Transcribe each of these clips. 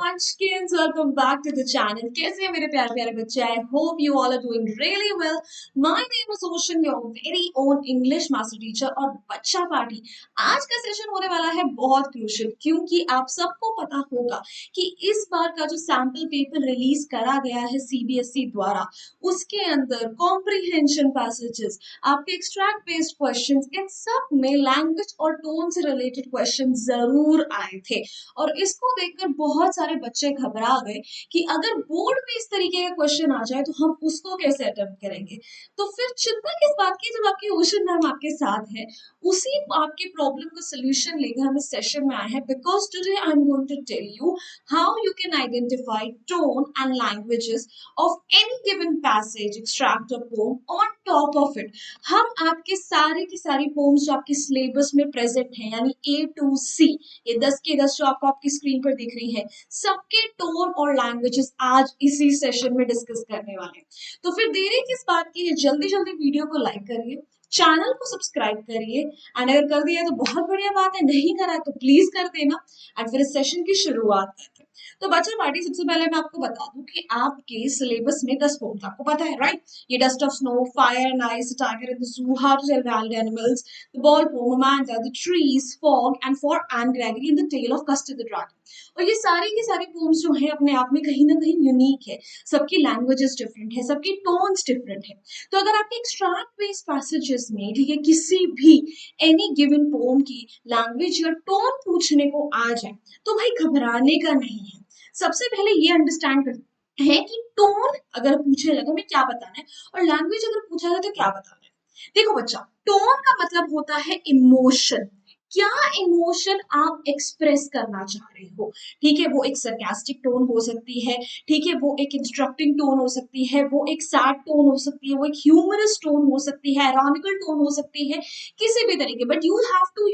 munchkins, welcome back to the channel. कैसे हैं मेरे प्यारे प्यारे बच्चे? I hope you all are doing really well. My name is Ocean, your very own English master teacher और बच्चा पार्टी। आज का सेशन होने वाला है बहुत क्रूशियल, क्योंकि आप सबको पता होगा कि इस बार का जो सैम्पल पेपर रिलीज करा गया है CBSE द्वारा, उसके अंदर कॉम्प्रिहेंशन पैसेजेस, आपके एक्सट्रैक्ट बेस्ड क्वेश्चंस, इन सब में लैंग्वेज और टोन से रिलेटेड क्वेश्चन जरूर आए थे। और इसको देखकर बहुत सारे बच्चे घबरा गए कि अगर बोर्ड में इस तरीके का क्वेश्चन आ जाए तो हम उसको कैसे अटेम्प्ट करेंगे। तो फिर चिंता किस बात की, जब आपकी ओशन मैम आपके साथ है, उसी आपके प्रॉब्लम का सोल्यूशन लेकर हम इस सेशन में आए हैं। Because today I am going to tell you how you can identify tone and languages of any given passage, extract और poem. On top of it हम आपके सारे की सारी पोम्स जो आपके सिलेबस में प्रेजेंट है, यानी A to C, ये 10 के 10 जो आपको आपकी स्क्रीन पर दिख रही है, सबके टोन और लैंग्वेजेस आज इसी सेशन में डिस्कस करने वाले हैं। तो फिर देरी किस बात की है, जल्दी जल्दी वीडियो को लाइक करिए, चैनल को सब्सक्राइब करिए, एंड अगर कर दिया तो बहुत बढ़िया बात है, नहीं करा तो प्लीज कर देना। एंड फिर इस सेशन की शुरुआत करते हैं। तो बच्चा पार्टी, सबसे पहले मैं आपको बता दूं कि आपके सिलेबस में 10 पोम्स आपको पता है, राइट? ये dust of snow, fire and ice, tiger in the zoo, how to tell wild animals, the ball poem, Amanda, the trees, fog and for and Gregory in the tale of Custard the dragon. और ये सारी की सारी poems जो है अपने आप में कहीं ना कहीं यूनिक है, सबकी लैंग्वेजेस डिफरेंट है, सबकी टोन्स डिफरेंट है। तो अगर आपके एक्सट्रैक्ट बेस्ड पैसेजेस में, ठीक है, किसी भी एनी गिवन पोम की लैंग्वेज या टोन पूछने को आ जाए तो भाई घबराने का नहीं है। सबसे पहले ये अंडरस्टैंड करते हैं कि टोन अगर पूछा जाए तो हमें क्या बताना है, और लैंग्वेज अगर पूछा जाए तो क्या बताना है। देखो बच्चा, टोन का मतलब होता है इमोशन। क्या इमोशन आप एक्सप्रेस करना चाह रहे हो, ठीक है? वो एक सरकास्टिक टोन हो सकती है, ठीक है, वो एक इंस्ट्रक्टिंग टोन हो सकती है, वो एक सैड टोन हो सकती है, वो एक ह्यूमरस टोन हो सकती है, आयरॉनिकल टोन हो सकती है, किसी भी तरीके। बट यू हैव टू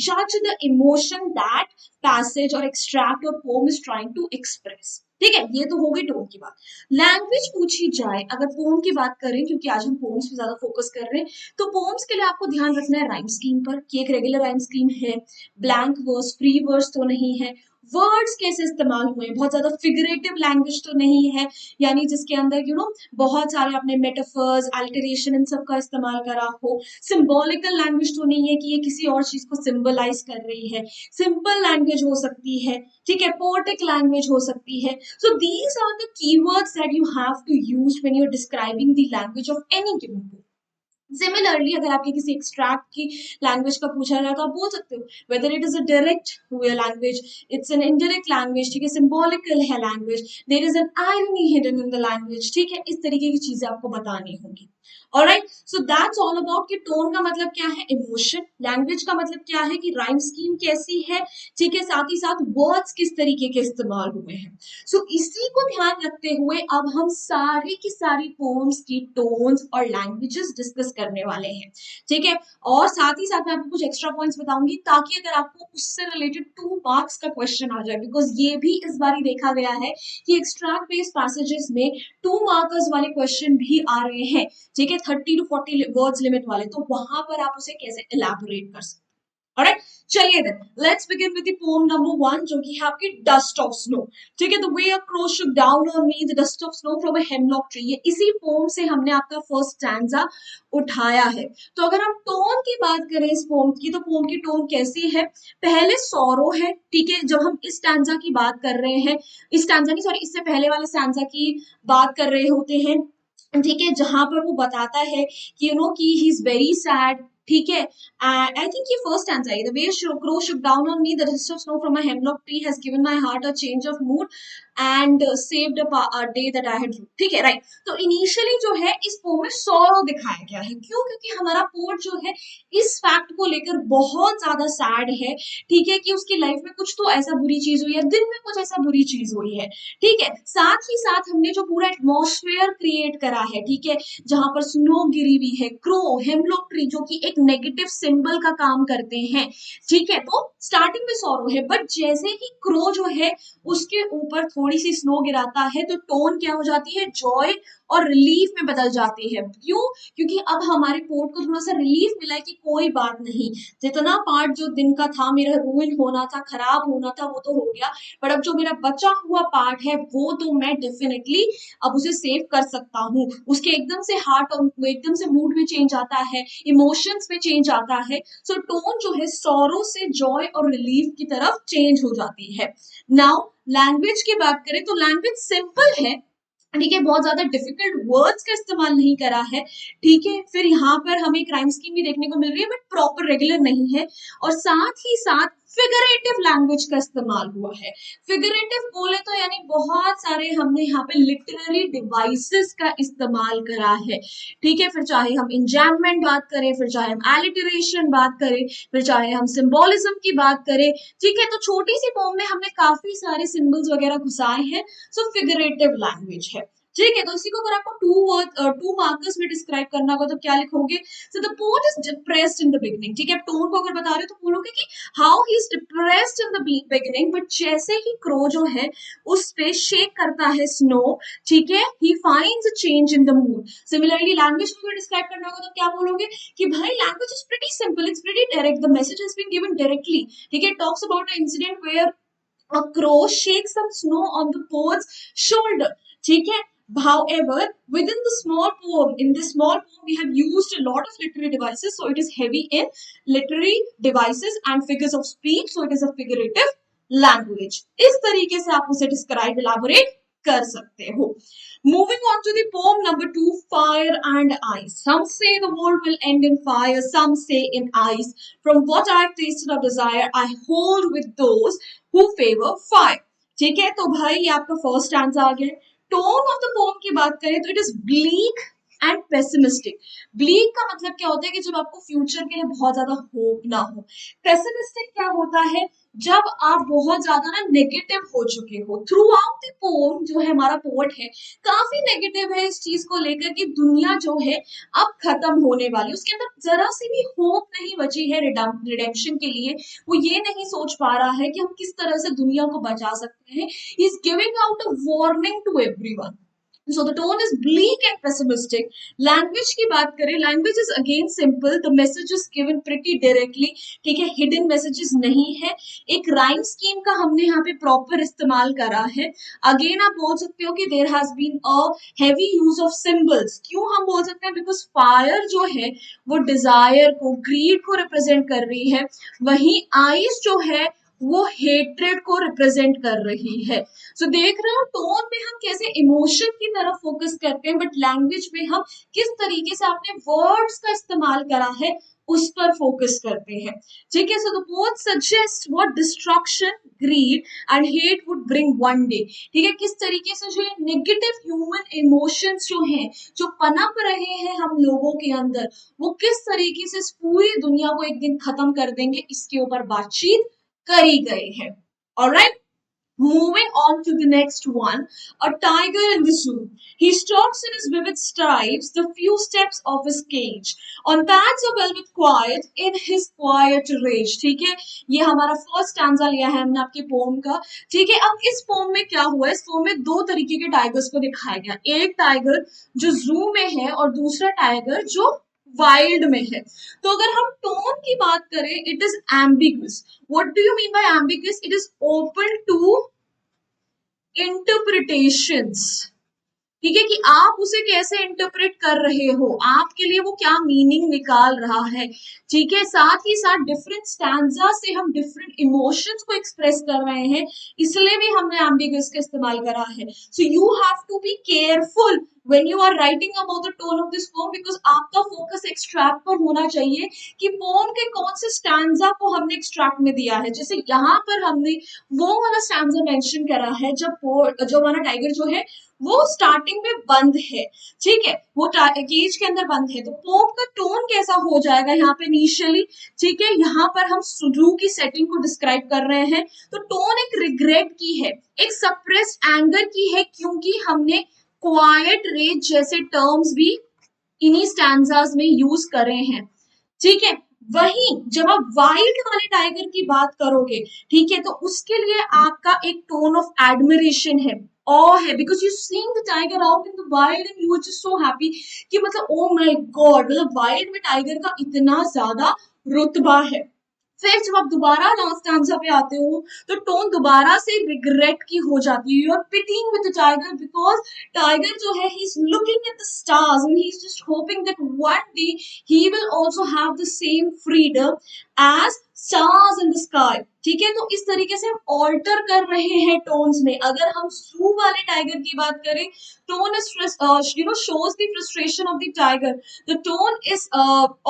जज द इमोशन दैट पैसेज और एक्सट्रैक्ट और poem is trying to express. ठीक है, ये तो हो गई टोन की बात। लैंग्वेज पूछी जाए अगर पोम की बात करें, क्योंकि आज हम पोम्स पे ज्यादा फोकस कर रहे हैं, तो पोम्स के लिए आपको ध्यान रखना है राइम स्कीम पर कि एक रेगुलर राइम स्कीम है, ब्लैंक वर्स, फ्री वर्स तो नहीं है, वर्ड्स कैसे इस्तेमाल हुए, बहुत ज्यादा फिगरेटिव लैंग्वेज तो नहीं है, यानी जिसके अंदर बहुत सारे अपने मेटाफर्स, अल्टरेशन, इन सब का इस्तेमाल करा हो। सिंबॉलिकल लैंग्वेज तो नहीं है कि ये किसी और चीज को सिंबलाइज कर रही है। सिंपल लैंग्वेज हो सकती है, ठीक है, पोएटिक लैंग्वेज हो सकती है। So these are the keywords that you have to use when you are describing the language of any given book. Similarly अगर आपके किसी एक्सट्रैक्ट की लैंग्वेज का पूछा जाए तो आप बोल सकते हो whether it is a direct language, it's an indirect language, ठीक है, सिंबॉलिकल है language, there is an irony hidden in the language, ठीक है, इस तरीके की चीजें आपको बतानी होंगी। Alright, so that's all about कि टोन का मतलब क्या है, इमोशन। लैंग्वेज का मतलब क्या है कि राइम स्कीम कैसी है, ठीक है, साथ ही साथ वर्ड्स किस तरीके के इस्तेमाल हुए हैं। सो इसी को ध्यान रखते हुए अब हम सारी की सारी पोम्स की टोन्स और लैंग्वेजेस डिस्कस करने वाले हैं, ठीक है। और साथ ही साथ मैं आपको कुछ एक्स्ट्रा पॉइंट्स बताऊंगी ताकि अगर आपको उससे रिलेटेड 2 मार्क्स का क्वेश्चन आ जाए, बिकॉज ये भी इस बार ही देखा गया है कि एक्सट्रैक्ट बेस्ड पैसेजेस में 2 मार्कर्स वाले क्वेश्चन भी आ रहे हैं, ठीक है, 30 to 40 वर्ड्स लिमिट वाले। तो वहां पर आप उसे कैसे एलैबोरेट कर सकते हैं। Alright, चलिए then let's begin with the poem number 1, जो कि है आपकी डस्ट ऑफ स्नो, ठीक है। The way a crow shook down on me, the dust of snow from a hemlock tree, ये इसी पोम से हमने आपका फर्स्ट स्टैंजा उठाया है। तो अगर हम टोन की बात करें इस पोम की, तो पोम की टोन कैसी है? पहले सौरो है, ठीक है, जब हम इस स्टैंजा की बात कर रहे हैं, इस स्टैंजा नहीं सॉरी, इससे पहले वाले स्टैंजा की बात कर रहे होते हैं, ठीक है, जहां पर वो बताता है कि कि ही इज वेरी सैड, ठीक है। आई थिंक ये फर्स्ट आंसर है, the way crow shook down on me, the dust of snow from a hemlock tree has given my heart a change of mood and saved a day that I had, ठीक है, right. तो initially जो है इस pome में sorrow दिखाया गया है, क्यों? क्योंकि हमारा पोर्ट जो है इस फैक्ट को लेकर बहुत ज्यादा सैड है, ठीक है, कि उसकी लाइफ में कुछ तो ऐसा बुरी चीज हुई है, दिन में कुछ ऐसा बुरी चीज हुई है, ठीक है। साथ ही साथ हमने जो पूरा एटमॉस्फेयर क्रिएट करा है, ठीक है, जहां पर स्नो गिरी हुई है, क्रो, हेमलॉक ट्री जो कि एक नेगेटिव सिंबल का काम करते हैं, ठीक है। तो स्टार्टिंग में सौरो है, बट जैसे ही क्रो जो है उसके ऊपर थोड़ी सी स्नो गिराता है तो टोन क्या हो जाती है, जॉय और रिलीफ में बदल जाती है। क्यों? क्योंकि अब हमारे पोर्ट को थोड़ा सा रिलीफ मिला है कि कोई बात नहीं, जितना पार्ट जो दिन का था मेरा रूइन होना था, खराब होना था, वो तो हो गया, पर अब जो मेरा बचा हुआ पार्ट है वो तो मैं डेफिनेटली अब उसे सेव कर सकता हूँ। उसके एकदम से हार्ट और एकदम से मूड में चेंज आता है, इमोशंस में चेंज आता है। सो टोन जो है सॉरो से जॉय और रिलीफ की तरफ चेंज हो जाती है। नाउ लैंग्वेज की बात करें तो लैंग्वेज सिंपल है, ठीक है, बहुत ज्यादा डिफिकल्ट वर्ड्स का इस्तेमाल नहीं करा है, ठीक है। फिर यहाँ पर हमें क्राइम स्कीम भी देखने को मिल रही है बट प्रॉपर रेगुलर नहीं है, और साथ ही साथ फिगरेटिव लैंग्वेज का इस्तेमाल हुआ है। फिगरेटिव बोले तो यानी बहुत सारे हमने यहाँ पे लिटरेरी डिवाइसेस का इस्तेमाल करा है, ठीक है। फिर चाहे हम इंजैम्पमेंट बात करें, फिर चाहे हम एलिटरेशन बात करें, फिर चाहे हम सिंबोलिज्म की बात करें, ठीक है। तो छोटी सी पोम में हमने काफी सारे सिंबल्स वगैरह घुसाए हैं। सो फिगरेटिव लैंग्वेज है, ठीक है। तो इसी को अगर आपको टू मार्कर्स में डिस्क्राइब करना होगा तो क्या लिखोगे? सो the poet is depressed in the beginning, ठीक है। टोन को अगर बता रहे हो तो बोलोगे कि how he is depressed in the beginning, but जैसे ही क्रो जो है उस पे शेक करता है स्नो, ठीक है, he finds a change in the mood. Similarly language को अगर डिस्क्राइब करना होगा तो क्या बोलोगे कि भाई language is pretty simple, it's pretty direct, the message has been given directly, ठीक है। Talks about a incident where a crow shakes some snow on the poet's shoulder, ठीक है। However, within the small poem, in this small poem, we have used a lot of literary devices, so it is heavy in literary devices and figures of speech, so it is a figurative language. इस तरीके से आप उसे describe, elaborate कर सकते हो। Moving on to the poem number 2, Fire and Ice. Some say the world will end in fire, some say in ice. From what I've tasted of desire, I hold with those who favor fire. ठीक है, तो भाई ये आपका first answer आ गया। Tone of the pome की बात करें तो it is bleak and pessimistic. Bleak का मतलब क्या होता है कि जब आपको फ्यूचर के लिए बहुत ज्यादा होप ना हो। पेसिमिस्टिक क्या होता है? जब आप बहुत ज्यादा ना नेगेटिव हो चुके हो। थ्रू आउट द पोम जो है हमारा पोएट है काफी नेगेटिव है इस चीज को लेकर कि दुनिया जो है अब खत्म होने वाली, उसके अंदर जरा सी भी होप नहीं बची है रिडेम्पशन के लिए। वो ये नहीं सोच पा रहा है कि हम किस तरह से दुनिया को बचा सकते हैं। He is giving out a warning to everyone. So the tone is bleak and pessimistic. Language की बात करें, language is again simple. The message is given pretty directly. ठीक है, hidden messages नहीं है। एक rhyme scheme का हमने यहाँ पे proper इस्तेमाल करा है। Again आप बोल सकते हो कि there has been a heavy use of symbols. क्यों हम बोल सकते हैं? Because fire जो है वो desire को, greed को represent कर रही है, वहीं ice जो है वो हेट्रेड को रिप्रेजेंट कर रही है। सो देख रहे हो टोन में हम कैसे इमोशन की तरफ फोकस करते हैं, बट लैंग्वेज में हम किस तरीके से आपने वर्ड्स का इस्तेमाल करा है उस पर फोकस करते हैं, ठीक है। So the poet suggest what destruction, grid and hate would bring one day, ठीक है। किस तरीके से जो नेगेटिव ह्यूमन इमोशंस जो हैं, जो पनप रहे हैं हम लोगों के अंदर, वो किस तरीके से इस पूरी दुनिया को एक दिन खत्म कर देंगे, इसके ऊपर बातचीत करी गई है। Alright, moving on to the next one, a tiger in the zoo. He stalks in his vivid stripes the few steps of his cage, on pads of velvet quiet in his quiet rage. ठीक है, ये हमारा first stanza लिया है हमने आपके pome का, ठीक है। अब इस पोम में क्या हुआ? इस पोम में दो तरीके के टाइगर्स को दिखाया गया, एक टाइगर जो जू में है और दूसरा टाइगर जो वाइल्ड में है। तो अगर हम टोन की बात करें, it is ambiguous. What do you mean by ambiguous? It is open to interpretations, ठीक है, कि आप उसे कैसे इंटरप्रेट कर रहे हो, आपके लिए वो क्या मीनिंग निकाल रहा है, ठीक है। साथ ही साथ डिफरेंट स्टैंजा से हम डिफरेंट इमोशंस को एक्सप्रेस कर रहे हैं, इसलिए भी हमने एम्बिगुअस का इस्तेमाल करा है। So you have to be careful when you are writing about the tone of this poem, because आपका फोकस एक्सट्रैक्ट पर होना चाहिए कि पोम के कौन से स्टैंजा को हमने एक्सट्रैक्ट में दिया है। जैसे यहाँ पर हमने वो वाला स्टैंजा मेंशन करा है जब जो हमारा टाइगर जो है वो स्टार्टिंग में बंद है, ठीक है, वो केज के अंदर बंद है। तो पोम का टोन कैसा हो जाएगा यहाँ पे इनिशियली, ठीक है। यहाँ पर हम जू की सेटिंग को डिस्क्राइब कर रहे हैं, तो टोन एक रिग्रेट की है, एक सप्रेस्ड एंगर की है, क्योंकि हमने क्वाइट रेज जैसे टर्म्स भी इन्हीं स्टैंजास में यूज करे हैं, ठीक है। वहीं जब आप वाइल्ड वाले टाइगर की बात करोगे, ठीक है, तो उसके लिए आपका एक टोन ऑफ एडमिरेशन है, ऑ है, because you seeing the tiger out in the wild and you are just so happy कि मतलब ओ माय गॉड, मतलब वाइल्ड में टाइगर का इतना ज्यादा रुतबा है। फिर जब आप दोबारा लास्ट स्टैंजा पे आते हो तो टोन दोबारा से रिग्रेट की हो जाती है, you are pitying with the tiger because tiger जो है he is looking at the stars and he is just hoping that one day he will also have the same freedom as stars in the sky। ठीक है, तो इस तरीके से हम alter कर रहे हैं टोन्स में। अगर हम जू वाले टाइगर की बात करें, tone is shows the frustration of the tiger, the tone is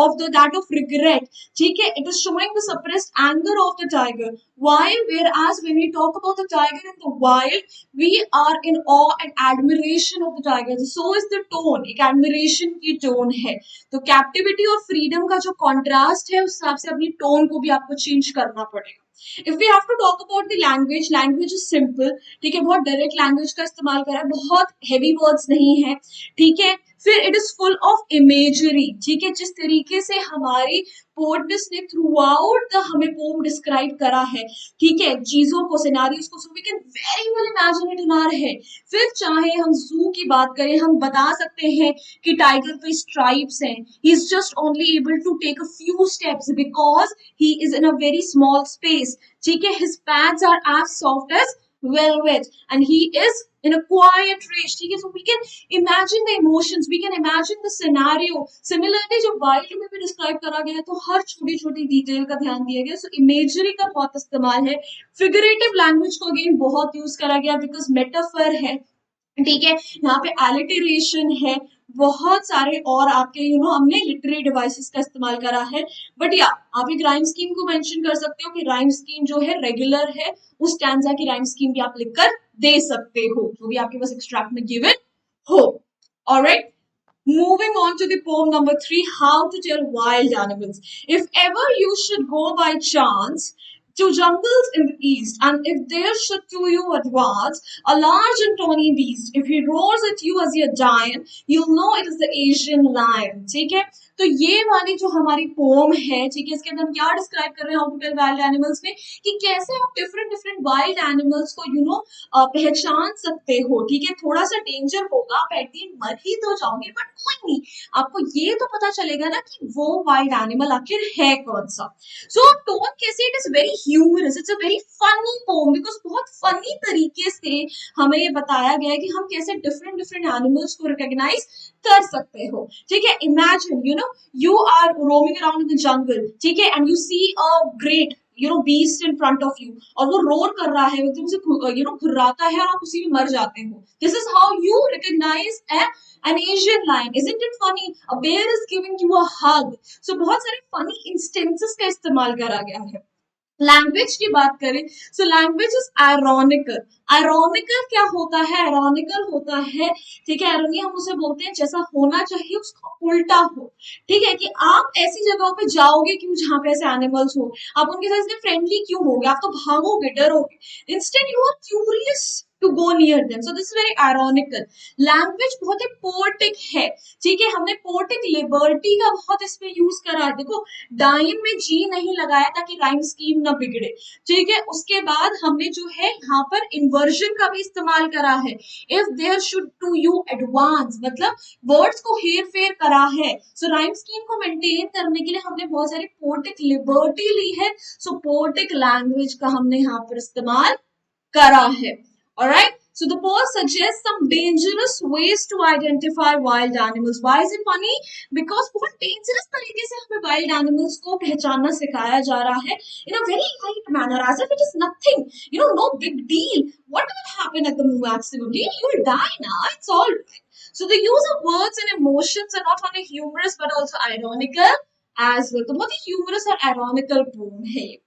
of the that of regret। ठीक है, it is showing the suppressed anger of the tiger, while whereas when we talk about the tiger in the wild we are in awe and admiration of the tiger, so is the tone, एक admiration की tone है। तो captivity और freedom का जो contrast है उस हिसाब से अपनी टोन को भी आपको चेंज करना पड़ेगा। If we have to talk about the language, language is simple, ठीक है, बहुत डायरेक्ट लैंग्वेज का इस्तेमाल करा है, बहुत हेवी वर्ड्स नहीं है, ठीक है। फिर it is full of imagery, ठीक है, जिस तरीके से हमारी पोएट्स ने थ्रू आउट द हमें पोम डिस्क्राइब करा है, ठीक है, चीजों को, सिनारियोस को, so we can very well imagine it in our head. फिर चाहे हम जू की बात करें, हम बता सकते हैं कि टाइगर पे स्ट्राइप्स हैं, he is just only able to take a few steps because he is in a very small space, ठीक है, his pads are as soft as velvet and he is in a quiet range, ठीक है, so we can imagine the emotions, we can imagine the scenario। similarly जो wild में भी describe करा गया है तो हर छोटी छोटी डिटेल का ध्यान दिया गया, सो इमेजरी का बहुत इस्तेमाल है। फिगरेटिव लैंग्वेज को अगेन बहुत यूज करा गया बिकॉज मेटाफर है, ठीक है, यहाँ पे एलिटरेशन है, बहुत सारे और आपके हमने लिटरेरी डिवाइसेस का इस्तेमाल करा है। बट या आप एक राइम स्कीम को मेंशन कर सकते हो कि राइम स्कीम जो है रेगुलर है, उस स्टैंजा की राइम स्कीम भी आप लिखकर दे सकते हो जो भी आपके पास एक्सट्रैक्ट में गिवन हो। Alright, moving on to the poem number 3, how to tell wild animals। if ever you should go by chance to jungles in the east, and if there should to you advance a large and tawny beast, if he roars at you as you're dying, you'll know it is the Asian lion। ठीक है, तो ये वाली जो हमारी pome है, ठीक है, इसके अंदर हम क्या डिस्क्राइब कर रहे हैं how to tell wild animals में, कि कैसे आप डिफरेंट डिफरेंट वाइल्ड एनिमल्स को पहचान सकते हो। ठीक है, थोड़ा सा डेंजर होगा, आप एट द एंड मर ही तो जाओगे, बट कोई नहीं, आपको ये तो पता चलेगा ना कि वो वाइल्ड एनिमल आखिर है कौन सा। सो टोन कैसे, it is very humorous, it's a very funny poem because बहुत फनी तरीके से हमें ये बताया गया है कि हम कैसे डिफरेंट डिफरेंट एनिमल्स को रिकॉग्नाइज कर सकते हो। ठीक है, imagine you are roaming around in the jungle, ठीक है, and you see a great beast in front of you, और वो रोर कर रहा है, एकदम से घुर्राता है और आप उसी में मर जाते हो। This is how you recognize an Asian lion, isn't it funny? A bear is giving you a hug। So बहुत सारे funny instances का इस्तेमाल करा गया है। लैंग्वेज की बात करें, so language is ironical. Ironical क्या होता है? आयरोनिकल होता है, ठीक है, आयरोनी हम उसे बोलते हैं जैसा होना चाहिए उसका उल्टा हो। ठीक है, कि आप ऐसी जगहों पे जाओगे क्यों जहां पे ऐसे एनिमल्स हो, आप उनके साथ इतने फ्रेंडली क्यों होगे, आप तो भागोगे, डरोगे, instant you are curious to go near them. So this is very ironical. Language बहुत ही पोएटिक है, ठीक है, हमने पोएटिक लिबर्टी का बहुत इसमें यूज करा है। देखो, डाइन में जी नहीं लगाया ताकि राइम स्कीम ना बिगड़े, ठीक है, उसके बाद हमने जो है यहाँ पर इन्वर्जन का भी इस्तेमाल करा है। If there should to you advance, मतलब वर्ड्स को हेर फेर करा है। सो राइम स्कीम को मेंटेन करने के लिए हमने बहुत सारी पोएटिक लिबर्टी ली है। सो पोएटिक लैंग्वेज का हमने यहाँ पर इस्तेमाल करा है। Alright, so the poem suggests some dangerous ways to identify wild animals। Why is it funny? Because बहुत dangerous तरीके से हमें wild animals को पहचानना सिखाया जा रहा है in a very light manner, as if it is nothing, no big deal। What will happen at the maximum deal? You will die now, it's all right। So the use of words and emotions are not only humorous but also ironical as well। तो बहुत ही humorous और ironical poem है ये।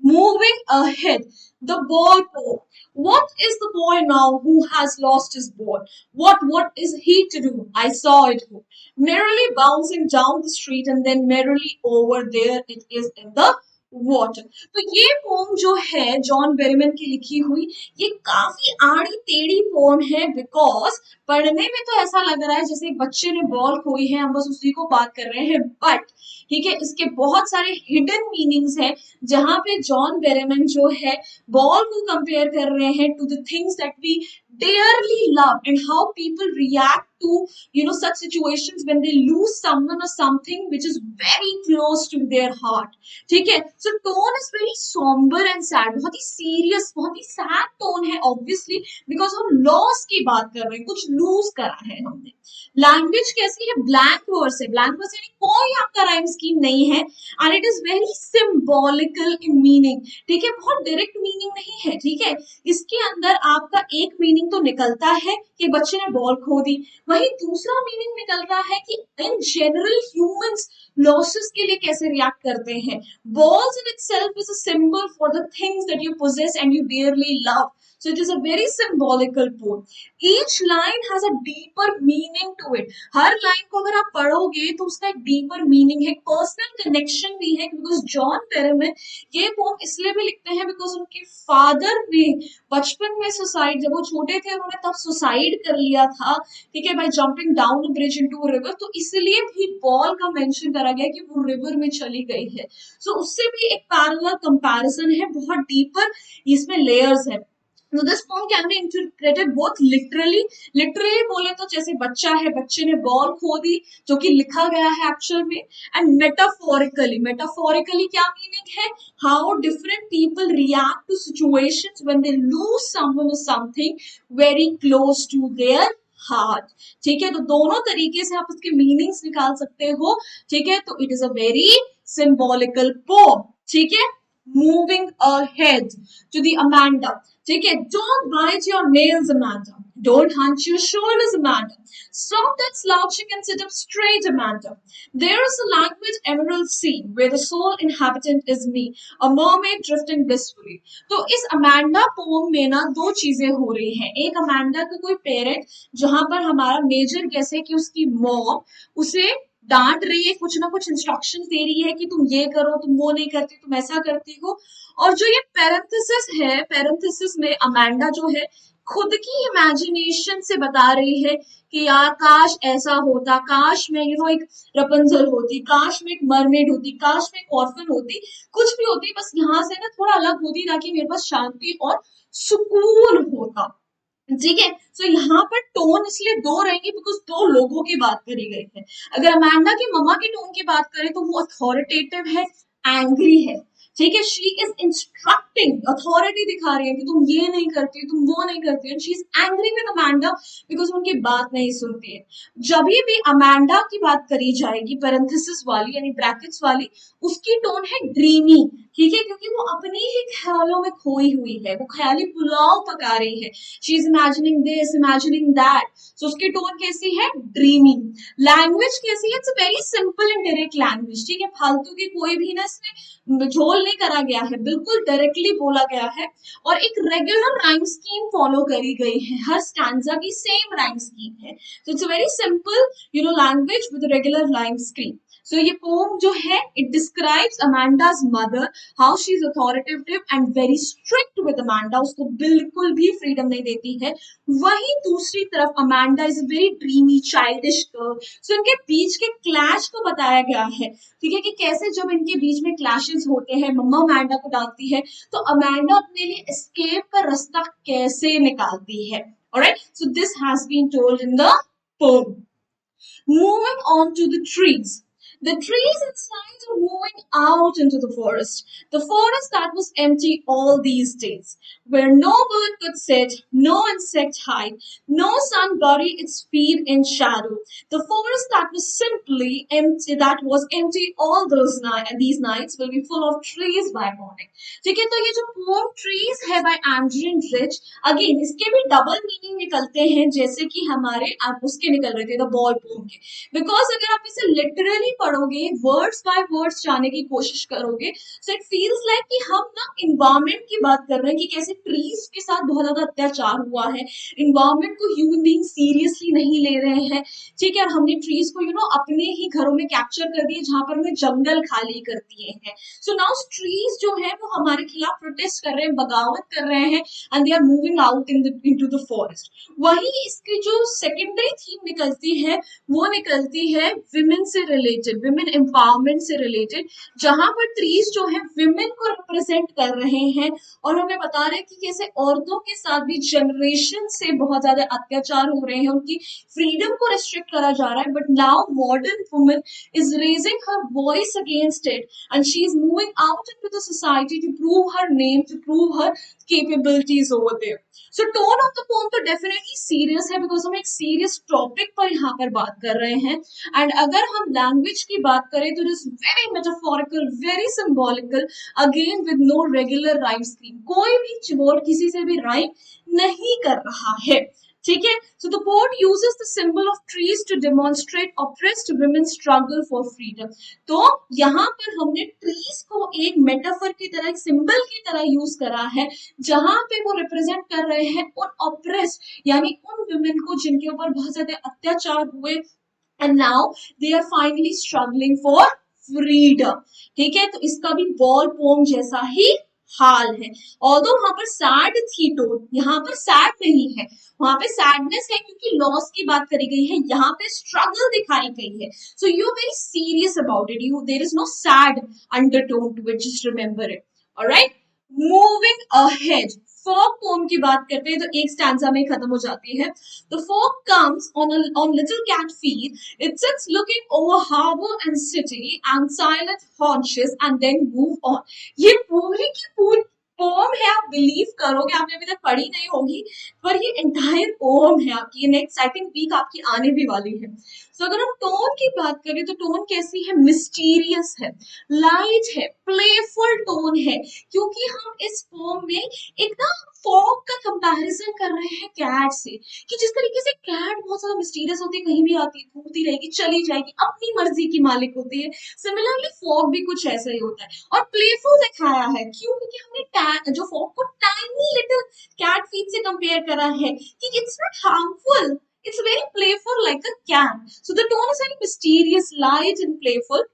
Moving ahead, the boy poem। What is the boy now who has lost his ball? What is he to do? I saw it go, merrily bouncing down the street, and then merrily over there it is in the water. तो ये pome जो है John बेरमन की लिखी हुई, ये काफी आड़ी टेढ़ी पोम है, बिकॉज पढ़ने में तो ऐसा लग रहा है जैसे एक बच्चे ने बॉल खोई है, हम बस उसी को बात कर रहे हैं, बट ठीक है, इसके बहुत सारे हिडन मीनिंग्स हैं, जहां पे जॉन बेरमन जो है बॉल को कंपेयर कर रहे हैं to the things that we dearly love and how people react to such situations when they lose someone or something which is very close to their heart। ठीक है, so tone is very sombre and sad, बहुत ही serious, बहुत ही sad tone है, obviously because हम loss की बात कर रहे हैं, कुछ लूज करा है हमने। लैंग्वेज कैसी है, ब्लैंक वर्स है, ब्लैंक वर्स यानी कोई आपका राइम स्कीम नहीं है, and it is very symbolical in meaning. ठीक है, बहुत डायरेक्ट मीनिंग नहीं है, ठीक है, इसके अंदर आपका एक मीनिंग तो निकलता है कि बच्चे ने बॉल खो दी, वही दूसरा मीनिंग निकलता है कि इन जनरल ह्यूमंस लॉसेस के लिए कैसे रिएक्ट करते हैं। Balls in itself is a symbol for the things that you possess and you dearly love. So it is a very symbolical poem. Each line has a deeper meaning to it. Her line को अगर आप पढ़ोगे तो उसका एक deeper meaning है, personal connection भी है, बिकॉज जॉन बेरमन ये पोम इसलिए भी लिखते हैं बिकॉज उनके फादर ने बचपन में सुसाइड, जब वो छोटे थे उन्होंने तब सुसाइड कर लिया था, ठीक है, by jumping down a bridge into a river, तो इसलिए भी बॉल का मेंशन करा गया कि वो रिवर में चली गई है। सो उससे भी एक पैरेलल कंपैरिजन है, बहुत डीपर इसमें लेयर्स है। So this poem can be interpreted both literally बोले तो जैसे बच्चा है, बच्चे ने बॉल खो दी, जो कि लिखा गया है एक्चुअल में, एंड मेटाफोरिकली क्या मीनिंग है, how different people react to situations when they lose someone or something very close to their heart. ठीक है, तो दोनों तरीके से आप उसके मीनिंग्स निकाल सकते हो। ठीक है, तो it is a very symbolical poem. ठीक है, moving ahead to the Amanda. ठीक है, don't bite your nails Amanda, don't hunch your shoulders Amanda, stop that slouching and sit up straight Amanda, there is a languid emerald sea where the sole inhabitant is me, a mermaid drifting blissfully। तो इस Amanda pome में ना दो चीजें हो रही हैं, एक अमांडा का कोई पेरेंट जहां पर हमारा मेजर गेस है कि उसकी मॉम उसे डांट रही है, कुछ ना कुछ इंस्ट्रक्शन दे रही है कि तुम ये करो, तुम वो नहीं करती, तुम ऐसा करती हो, और जो ये पैरेंथेसिस है, पैरेंथेसिस में अमांडा जो है खुद की इमेजिनेशन से बता रही है कि यार काश ऐसा होता, काश मैं एक रपंजल होती, काश मैं एक मरमेड होती, काश मैं एक ऑर्फन होती, कुछ भी होती, बस यहाँ से ना थोड़ा अलग होती ताकि मेरे पास शांति और सुकून होता। ठीक है, सो यहाँ पर टोन इसलिए दो रहेंगे बिकॉज दो लोगों की बात करी गई है। अगर अमांडा की मम्मा की टोन की बात करें तो वो अथॉरिटेटिव है, एंग्री है। ठीक है, शी इज इंस्ट्रक्टिंग, अथॉरिटी दिखा रही है कि तुम ये नहीं करती, तुम वो नहीं करती, and she is angry with Amanda because उनकी बात नहीं सुनती है। जब भी अमांडा की बात करी जाएगी पैरेंथेसिस वाली यानी ब्रैकेट्स वाली, उसकी टोन है ड्रीमी। ठीक है, क्योंकि वो अपनी ही ख्यालों में खोई हुई है, वो ख्याली पुलाव पका रही है, she is imagining this, imagining that, so उसकी टोन कैसी है, ड्रीमी। लैंग्वेज कैसी है, it's very simple and direct language. ठीक है, फालतू की कोई भी ना इसमें झोल नहीं करा गया है, बिल्कुल डायरेक्टली बोला गया है, और एक रेगुलर राइम स्कीम फॉलो करी गई है, हर स्टैंजा की सेम राइम स्कीम है। So it's a very simple, language with a regular rhyme scheme. So ये poem जो है, it describes Amanda's mother, how she is authoritative and very strict with Amanda, उसको बिल्कुल भी freedom नहीं देती है। वहीं दूसरी तरफ Amanda is a very dreamy, childish girl. So इनके बीच के clash को बताया गया है, ठीक है, कि कैसे जब इनके बीच में clashes होते हैं, मम्मा अमांडा को डांटती है, तो अमांडा अपने लिए escape का रास्ता कैसे निकालती है। Alright, so this has been told in the poem. Moving on to the trees. The trees inside are moving out into the forest that was empty all these days, where no bird could sit, no insect hide, no sun bury its feet in shadow. The forest that was simply empty, that was empty all these nights, will be full of trees by morning. ठीक है, तो ये जो poem trees है by Adrian Rich, again इसके भी double meaning निकलते हैं, जैसे कि हमारे आप उसके निकल रहे थे द बॉल पोम के, बिकॉज अगर आप इसे लिटरली पढ़ोगे, वर्ड्स बाय वर्ड्स जानने की कोशिश करोगे, सो इट फील्स लाइक कि हम ना इन्वायरमेंट की बात कर रहे हैं कि कैसे ट्रीज के साथ बहुत ज्यादा अत्याचार हुआ है, इन्वायरमेंट को ह्यूमन बीइंग सीरियसली नहीं ले रहे हैं, ठीक है। और हमने ट्रीज को अपने ही घरों में कैप्चर कर दिए जहां पर हमने जंगल खाली कर दिए हैं। सो नाउ ट्रीज जो है वो हमारे खिलाफ प्रोटेस्ट कर रहे हैं, बगावत कर रहे हैं, and they are moving out into the forest. वही इसकी जो सेकेंडरी थीम निकलती है वो निकलती है विमेन से रिलेटेड, विमेन एम्पावरमेंट से रिलेटेड, जहां पर ट्रीज जो है विमेन को रिप्रेजेंट कर रहे हैं और हमें बता रहे हैं कि कैसे औरतों के साथ भी जनरेशन से बहुत ज्यादा अत्याचार हो रहे हैं, उनकी फ्रीडम को रिस्ट्रिक्ट करा जा रहा है। But now modern woman is raising her voice against it and she is moving out into the society to prove her name, to prove her capabilities over there. So tone of the poem तो definitely serious है because हम एक serious topic पर यहाँ पर बात कर रहे हैं। and अगर हम language की बात करें तो it is very metaphorical, very symbolical, again with no regular rhyme scheme. कोई भी word किसी से भी rhyme नहीं कर रहा है, ठीक है। So the poet uses the symbol of trees to demonstrate oppressed women struggle for freedom. तो यहाँ पर हमने ट्रीज को एक मेटाफर की तरह, एक सिंबल की तरह यूज करा है, जहां पे वो रिप्रेजेंट कर रहे हैं उन ऑप्रेस्ड यानी उन वुमेन को जिनके ऊपर बहुत ज्यादा अत्याचार हुए, and now they are finally struggling for freedom, ठीक है। तो इसका भी बॉल पोम जैसा ही हाल है। ऑल्दो वहां पर सैड थी टोन, यहाँ पर सैड नहीं है, वहां पे सैडनेस है क्योंकि लॉस की बात करी गई है, यहाँ पे स्ट्रगल दिखाई गई है। So you are very serious about it, you there is no sad undertone to it, just remember it. Alright, moving ahead, folk poem की बात करते हैं तो एक स्टैंजा में खत्म हो जाती है। The folk comes on little cat feet. It sits looking over harbor and city and silent haunches and then move on. ये पूरी की पूरी पोम है, आप बिलीव करोगे, आपने अभी तक पढ़ी नहीं होगी, पर ये एंटायर पोम है आपकी। नेक्स्ट आई थिंक वीक आपकी आने भी वाली है। तो अगर हम टोन की बात करें तो टोन कैसी है, मिस्टीरियस है, लाइट है, प्लेफुल टोन है, क्योंकि हम इस पोम में एक ना फॉग का कंपैरिजन कर रहे हैं कैट से, कि जिस तरीके से कैट बहुत ज्यादा मिस्टीरियस होती है, कहीं भी आती है, घूमती रहेगी, चली जाएगी, अपनी मर्जी की मालिक होती है, सिमिलरली फॉग भी कुछ ऐसा ही होता है। और प्लेफुल दिखाया है, क्यों? क्योंकि हमने जो फॉग को टाइनी लिटिल कैट फीट से कंपेयर करा है कि it's not harmful, it's very playful like a cat. So the tone is very mysterious, light and playful.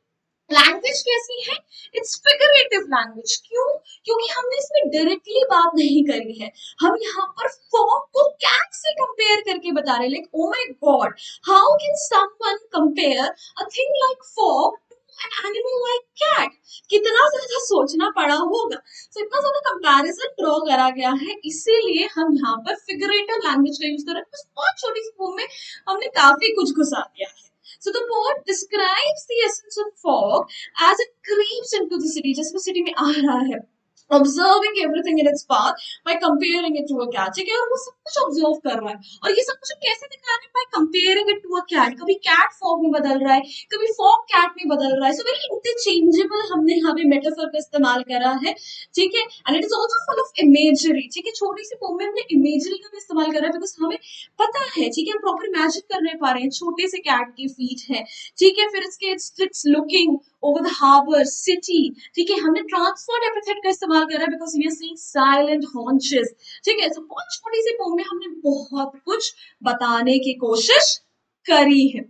Language कैसी है, इट्स फिगरेटिव लैंग्वेज। क्यों? क्योंकि हमने इसमें डायरेक्टली बात नहीं करी है, हम यहाँ पर फॉग को कैट से कंपेयर करके बता रहे हैं। Like oh my god, how can someone compare a thing like fog to an animal like cat? कितना ज्यादा सोचना पड़ा होगा। तो इतना ज्यादा कंपैरिजन ड्रॉ करा गया है, इसीलिए हम यहाँ पर फिगरेटिव लैंग्वेज का यूज कर रहे हैं। बहुत छोटी सी फॉर्म में हमने काफी कुछ घुसा दिया है। So the poet describes the essence of fog as it creeps into the city, जैसे वो city में आ रहा है, observing everything in its path by comparing it to a cat, ठीक है। और वो सब कुछ ऑब्जर्व कर रहा है, और ये सब कुछ कैसे दिखा रहे हैं, by comparing it to a cat। कभी कैट फॉग में बदल रहा है, कभी फॉग कैट में बदल रहा है। सो वेरी इंटरचेंजेबल हमने यहाँ पे मेटाफर का इस्तेमाल करा है, ठीक है। And it is also full of imagery, ठीक है। छोटी सी पोम में हमने इमेजरी का भी इस्तेमाल करा है, बिकॉज हमें पता है, ठीक है, हम प्रॉपर इमेजिन कर नहीं पा रहे हैं, छोटे से कैट के फीट है, ठीक है। फिर इसके it's looking over the harbour city, ठीक है। हमने ट्रांसफर्ड एपिथेट का इस्तेमाल करा है because we are seeing silent haunches, ठीक है। तो बहुत छोटी सी पोम में हमने बहुत कुछ बताने की कोशिश करी है।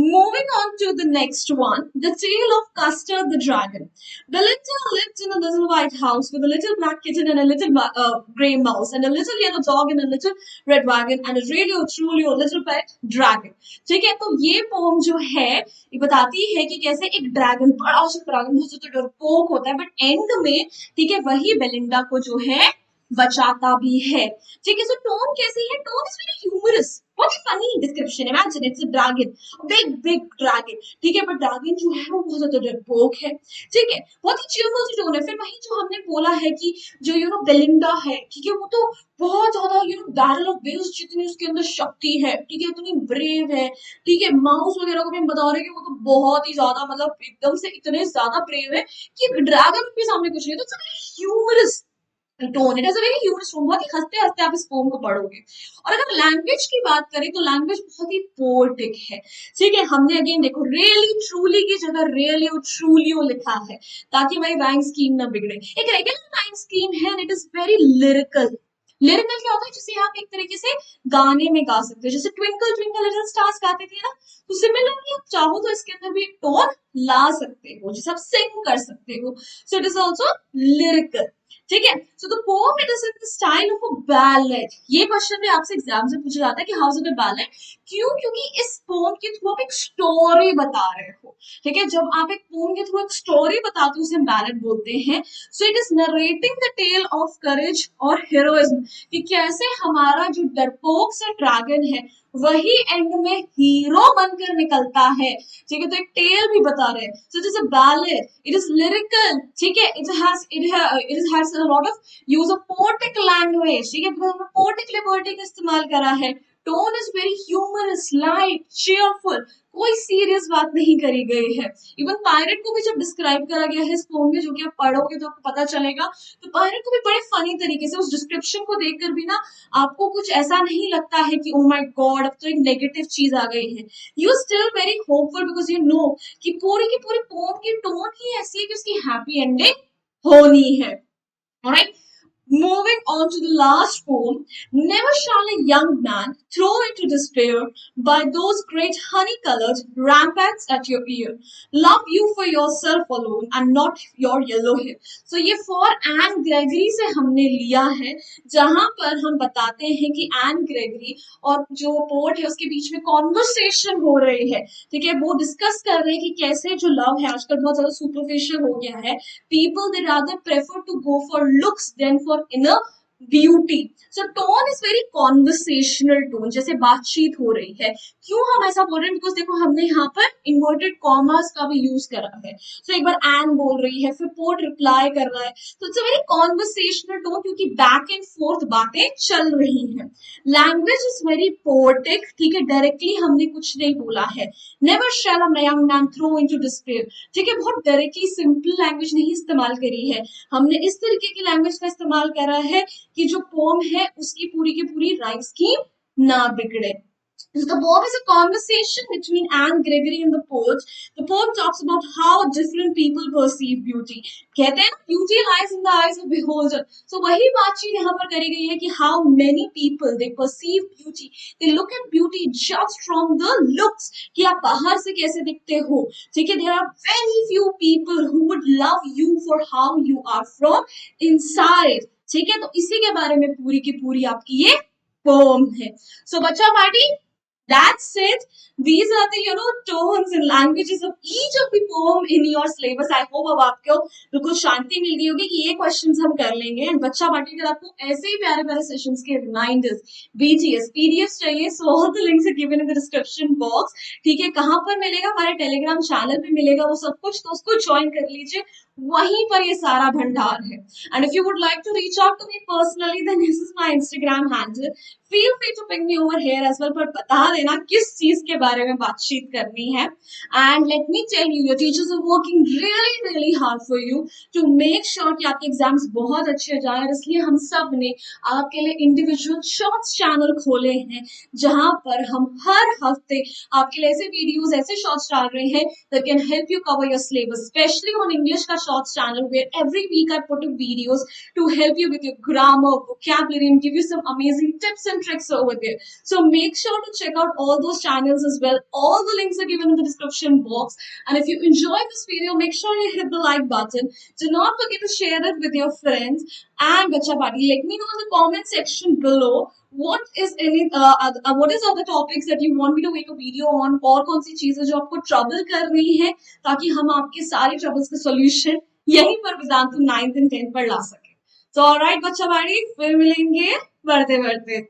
Moving on to the next one, the tale of Custer the dragon. Belinda lived in a little white house with a little black kitten and a little grey mouse and a little yellow dog and a little red wagon and a really truly a little pet dragon. ठीक है, तो ये pome जो है ये बताती है कि कैसे एक ड्रैगन, बड़ा सा ड्रैगन बहुत ज्यादा डरपोक होता है, बट एंड में, ठीक है, वही बेलिंडा को जो है बचाता भी है, ठीक है। सो टोन कैसी है, टोन इज वेरी ह्यूमरस, बहुत ही funny description. Imagine it's a dragon, big big dragon, ठीक है, बट ड्रैगन जो है वो बहुत ज्यादा डरपोक है, ठीक है। बहुत ही चीयरफुल सी टोन है। फिर वही जो हमने बोला है कि जो बेलिंडा है, ठीक है, वो तो बहुत ज्यादा बैरल ऑफ वेल्स जितनी उसके अंदर शक्ति है, ठीक है, इतनी ब्रेव है, ठीक है। माउस वगैरह को भी हम बता रहे हैं कि वो तो बहुत ही ज्यादा, मतलब एकदम से इतने ज्यादा ब्रेव है कि ड्रैगन के सामने कुछ नहीं। तो humorous tone, it is a very humorous tone, बहुत ही हंसते हंसते आप इस पोम को पढ़ोगे। और अगर लैंग्वेज की बात करें तो लैंग्वेज बहुत ही पोएटिक है। ठीक है, हमने अगेन देखो रियली ट्रूली की जगह रियली और ट्रूली लिखा है ताकि हमारी राइम स्कीम ना बिगड़े। एक रेगुलर राइम स्कीम है, it is very lyrical. Lyrical क्या होता है, जिसे आप एक तरीके से गाने में गा सकते हो, जैसे ट्विंकल ट्विंकल लिटिल स्टार्स गाते थे ना, तो सिमिलरली आप चाहो तो इसके अंदर भी एक टोन ला सकते हो, जिसे आप सिंग कर सकते हो। सो इट इज ऑल्सो लिरिकल। ठीक है, so the pome it is in the style of a ballad. ये क्वेश्चन भी आपसे एग्जाम से पूछा जाता है कि how is it a ballad. क्यों? क्योंकि इस पोम के थ्रू आप एक स्टोरी बता रहे हो। ठीक है, जब आप एक पोम के थ्रू एक स्टोरी बताते हो उसे बैलेड बोलते हैं। So it is narrating the tale of courage और हीरोइज्म, कि कैसे हमारा जो डरपोक सा ड्रैगन है वही एंड में हीरो बनकर निकलता है। ठीक है, तो एक टेल भी बता रहे हैं। So it is a ballad, it is lyrical. ठीक है, it has a lot of use of poetic language. ठीक है, बिकॉज पोएटिक लिबर्टी का इस्तेमाल करा है। Tone is very humerus, light, cheerful, कोई सीरियस बात नहीं करी गई है। इवन पायरेट को भी जब डिस्क्राइब करा गया है इस पोम में, जो कि आप पढ़ोगे तो आपको पता चलेगा, तो पायरेट को भी बड़े फनी तरीके से उस डिस्क्रिप्शन को देखकर भी ना आपको कुछ ऐसा नहीं लगता है कि ओ माय गॉड अब तो एक नेगेटिव चीज आ गई है। You still very hopeful because you know कि पूरी की पूरी पोम की टोन ही ऐसी है कि उसकी हैप्पी एंडिंग होनी है। Alright, moving on to the last poem, never shall a young man throw into despair by those great honey-colored ramparts at your ear. Love you for yourself alone and not your yellow hair. So ये for N Gregory से हमने लिया है, जहां पर हम बताते हैं कि एन ग्रेगरी और जो पोर्ट है उसके बीच में कॉन्वर्सेशन हो रही है। ठीक है, वो डिस्कस कर रहे हैं कि कैसे जो लव है आजकल बहुत ज्यादा सुपरफिशियल हो गया है। People they rather prefer to go for looks than for inner beauty. So tone is very conversational tone, जैसे बातचीत हो रही है। क्यों हम ऐसा बोल रहे हैं? बिकॉज देखो हमने यहाँ पर इन्वर्टेड कॉमर्स का भी यूज करा है। तो एक बार एन बोल रही है, फिर पोर्ट रिप्लाई कर रहा है, तो it's a very conversational tone, क्योंकि बैक एंड फोर्थ बातें चल रही हैं। Language is very poetic. ठीक है, डायरेक्टली हमने कुछ नहीं बोला है। Never shall a young man throw into despair. ठीक है, बहुत डायरेक्टली सिंपल लैंग्वेज नहीं इस्तेमाल करी है, हमने इस तरीके की लैंग्वेज का इस्तेमाल करा है कि जो पोम है उसकी पूरी की पूरी राइम स्कीम ना बिगड़े। So the poem is a conversation between Anne Gregory and the poet. The poem talks about how different people perceive beauty. कहते हैं beauty lies in the eyes of beholder. So वही बातचीत यहाँ पर करी गई है कि how many people they perceive beauty. They look at beauty just from the looks, कि आप बाहर से कैसे दिखते हो। ठीक है, there are very few people who would love you for how you are from inside. ठीक है, तो इसी के बारे में पूरी की पूरी आपकी ये पोम है। So बच्चा party, that's it. These are the tones and languages of each of the poem in your syllabus. I hope अब आपको बिल्कुल शांति मिल गई होगी कि ये क्वेश्चंस हम कर लेंगे। एंड बच्चा पार्टी अगर आपको ऐसे ही प्यारे प्यारे सेशंस के रिमाइंडर्स, बीटीएस, पीडीएफ चाहिए, so all the links are given in the description box. ठीक है, कहाँ पर मिलेगा? हमारे टेलीग्राम चैनल पे मिलेगा वो सब कुछ, तो उसको ज्वाइन कर लीजिए, वहीं पर ये सारा भंडार है। And if you would like to reach out to me personally then this is my Instagram handle, feel free to ping me over here as well, पर बता देना किस चीज के बारे में बातचीत करनी है। And let me tell you, your teachers are working really really hard for you to make sure कि आपके एग्जाम्स बहुत अच्छे जाए, और इसलिए हम सब ने आपके लिए इंडिविजुअल शॉर्ट्स चैनल खोले हैं, जहां पर हम हर हफ्ते आपके लिए ऐसे वीडियोस, ऐसे शॉर्ट्स डाल रहे हैं that can help you cover your syllabus, especially on English ka shorts channel, where every week I put up videos to help you with your grammar, vocabulary, and give you some amazing tips and tricks over there. So make sure to check out all those channels as well. All the links are given in the description box. And if you enjoyed this video, make sure you hit the like button. Do not forget to share it with your friends. And Bacha Party, let me know in the comment section below what is other topics that you want me to make a video on, और कौन सी चीजें जो आपको trouble कर रही है, ताकि हम आपके सारे ट्रबल्स का सॉल्यूशन यहीं पर वेदांतु 9th and 10th पर ला सके। तो ऑलराइट बच्चा बाड़ी, फिर मिलेंगे बढ़ते बढ़ते।